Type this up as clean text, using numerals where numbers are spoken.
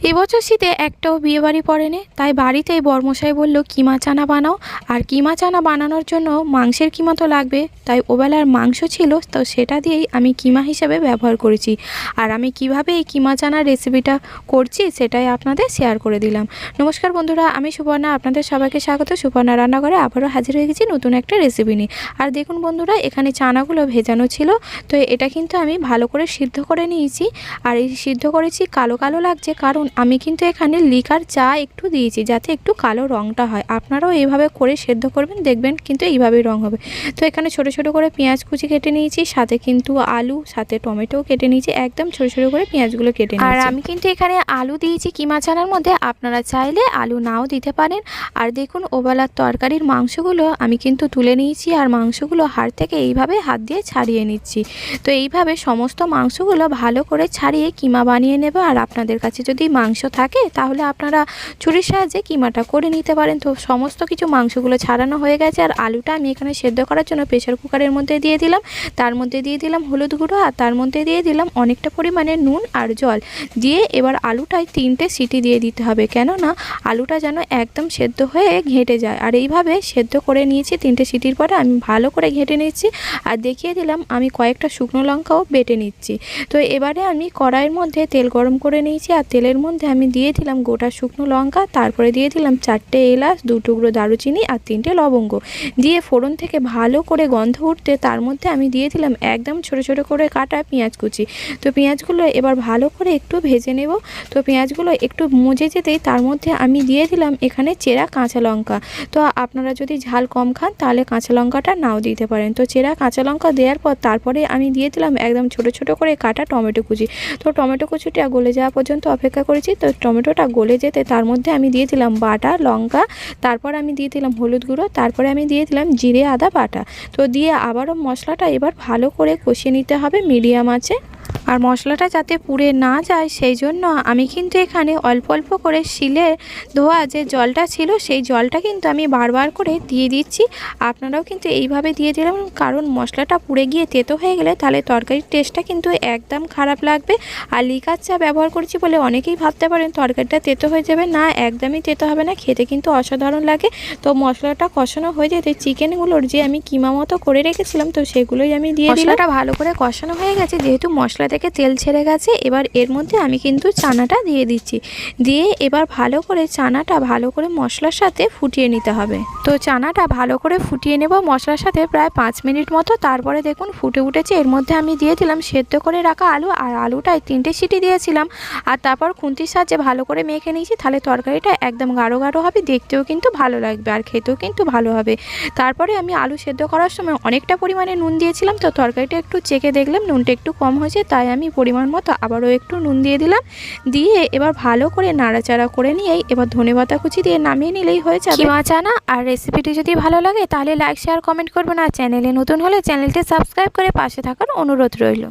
এবছর শীতে একটাও বিয়েবাড়ি পড়েনি, তাই বাড়িতেই বরমশাই বলল কিমা চানা বানাও। আর কিমা চানা বানানোর জন্য মাংসের কিমা তো লাগবে, তাই ওবেলার মাংস ছিল, তো সেটা দিয়েই আমি কিমা হিসেবে ব্যবহার করেছি। আর আমি কিভাবে এই কিমা চানার রেসিপিটা করছি সেটাই আপনাদের শেয়ার করে দিলাম। নমস্কার বন্ধুরা, আমি সুপর্ণা, আপনাদের সবাইকে স্বাগত। সুপর্ণা রান্নাঘরে আবারও হাজির হয়ে গেছি নতুন একটা রেসিপি নিয়ে। আর দেখুন বন্ধুরা, এখানে চানাগুলো ভেজানো ছিল, তো এটা কিন্তু আমি ভালো করে সিদ্ধ করে নিয়েছি। আর এই সিদ্ধ করেছি কালো কালো লাগছে, কারণ আমি কিন্তু এখানে লিকার চা একটু দিয়েছি যাতে একটু কালো রঙটা হয়। আপনারাও এইভাবে করে সেদ্ধ করবেন, দেখবেন কিন্তু এইভাবেই রঙ হবে। তো এখানে ছোট ছোট করে পেঁয়াজ কুচি কেটে নিয়েছি, সাথে কিন্তু আলু, সাথে টমেটোও কেটে নিয়েছি, একদম ছোট ছোট করে পেঁয়াজগুলো কেটে নিয়েছি। আর আমি কিন্তু এখানে আলু দিয়েছি কিমা চানার মধ্যে, আপনারা চাইলে আলু নাও দিতে পারেন। আর দেখুন ওবেলার তরকারির মাংসগুলো আমি কিন্তু তুলে নিয়েছি, আর মাংসগুলো হাড় থেকে এইভাবে হাত দিয়ে ছাড়িয়ে নিচ্ছি। তো এইভাবে সমস্ত মাংসগুলো ভালো করে ছাড়িয়ে কিমা বানিয়ে নেব। আর আপনাদের কাছে যদি মাংস থাকে তাহলে আপনারা ছুরির সাহায্যে কিমাটা করে নিতে পারেন। তো সমস্ত কিছু মাংসগুলো ছাড়ানো হয়ে গেছে, আর আলুটা আমি এখানে সেদ্ধ করার জন্য প্রেসার কুকারের মধ্যে দিয়ে দিলাম। তার মধ্যে দিয়ে দিলাম হলুদ গুঁড়ো, আর তার মধ্যে দিয়ে দিলাম অনেকটা পরিমাণে নুন আর জল দিয়ে এবার আলুটায় 3টে সিটি দিয়ে দিতে হবে, কেননা আলুটা যেন একদম সেদ্ধ হয়ে ঘেঁটে যায়। আর এইভাবে সেদ্ধ করে নিয়েছি, 3টে সিটির পরে আমি ভালো করে ঘেঁটে নিচ্ছি। আর দেখিয়ে দিলাম আমি কয়েকটা শুকনো লঙ্কাও বেটে নিচ্ছি। তো এবারে আমি কড়াইয়ের মধ্যে তেল গরম করে নিয়েছি, আর তেলের মধ্যে আমি দিয়ে দিলাম গোটা শুকনো লঙ্কা, তারপরে দিয়ে দিলাম 4টে এলাচ, 2 টুকরো দারুচিনি আর 3টে লবঙ্গ দিয়ে ফোড়ন থেকে ভালো করে গন্ধ উঠতে তার মধ্যে আমি দিয়ে দিলাম একদম ছোট ছোট করে কাটা পেঁয়াজ কুচি। তো পেঁয়াজগুলো এবার ভালো করে একটু ভেজে নেব। তো পেঁয়াজগুলো একটু মজে যেতেই তার মধ্যে আমি দিয়ে দিলাম এখানে চেরা কাঁচা লঙ্কা। তো আপনারা যদি ঝাল কম খান তাহলে কাঁচা লঙ্কাটা নাও দিতে পারেন। তো চেরা কাঁচা লঙ্কা দেওয়ার পর তারপরে আমি দিয়ে দিলাম একদম ছোট ছোট করে কাটা টমেটো কুচি। তো টমেটো কুচিটা গলে যাওয়া পর্যন্ত অপেক্ষা করেছি। তো টমেটোটা গলে যেতে তার মধ্যে আমি দিয়ে দিলাম বাটা লঙ্কা, তারপর আমি দিয়ে দিলাম হলুদ গুঁড়ো, তারপরে আমি দিয়ে দিলাম জিরে আদা বাটা। তো দিয়ে আবারও মশলাটা এবার ভালো করে কষিয়ে নিতে হবে মিডিয়াম আঁচে। আর মশলাটা যাতে পুড়ে না যায় সেই জন্য আমি কিন্তু এখানে অল্প অল্প করে শিলে ধোয়া যে জলটা ছিল সেই জলটা কিন্তু আমি বারবার করে দিয়ে দিচ্ছি। আপনারাও কিন্তু এইভাবে দিয়ে দিলাম, কারণ মশলাটা পুড়ে গিয়ে তেতো হয়ে গেলে তাহলে তরকারির টেস্টটা কিন্তু একদম খারাপ লাগবে। আর লিকার চা ব্যবহার করছি বলে অনেকেই ভাবতে পারেন তরকারিটা তেতো হয়ে যাবে, না, একদমই তেতো হবে না, খেতে কিন্তু অসাধারণ লাগে। তো মশলাটা কষানো হয়ে যেতে চিকেনগুলোর যে আমি কিমা মতো করে রেখেছিলাম তো সেগুলোই আমি দিয়ে দিলাম। মশলাটা ভালো করে কষানো হয়ে গেছে, যেহেতু মশলা থেকে তেল ছেড়ে গেছে, এবার এর মধ্যে আমি কিন্তু চানাটা দিয়ে দিচ্ছি। দিয়ে এবার ভালো করে চানাটা ভালো করে মশলার সাথে ফুটিয়ে নিতে হবে। তো চানাটা ভালো করে ফুটিয়ে নেব মশলার সাথে প্রায় 5 মিনিট মতো। তারপরে দেখুন ফুটে উঠেছে, এর মধ্যে আমি দিয়ে দিলাম সেদ্ধ করে রাখা আলু, আর আলুটায় 3টে সিটি দিয়েছিলাম। আর তারপর খুন্তির সাহায্যে ভালো করে মেখে নিয়েছি, তাহলে তরকারিটা একদম গাঢ় গাঢ় হবে, দেখতেও কিন্তু ভালো লাগবে আর খেতেও কিন্তু ভালো হবে। তারপরে আমি আলু সেদ্ধ করার সময় অনেকটা পরিমাণে নুন দিয়েছিলাম, তো তরকারিটা একটু চেখে দেখলাম নুনটা একটু কম হয়েছে, তাই আমি পরিমাণ মতো আবারও একটু নুন দিয়ে দিলাম। দিয়ে এবার ভালো করে নাড়াচাড়া করে নিয়েই এবার ধনেপাতা কুচি দিয়ে নামিয়ে নিলেই হয়ে যাবে কিমা চানা। আর রেসিপিটি যদি ভালো লাগে তাহলে লাইক শেয়ার কমেন্ট করবেন, আর চ্যানেলে নতুন হলে চ্যানেলটি সাবস্ক্রাইব করে পাশে থাকার অনুরোধ রইল।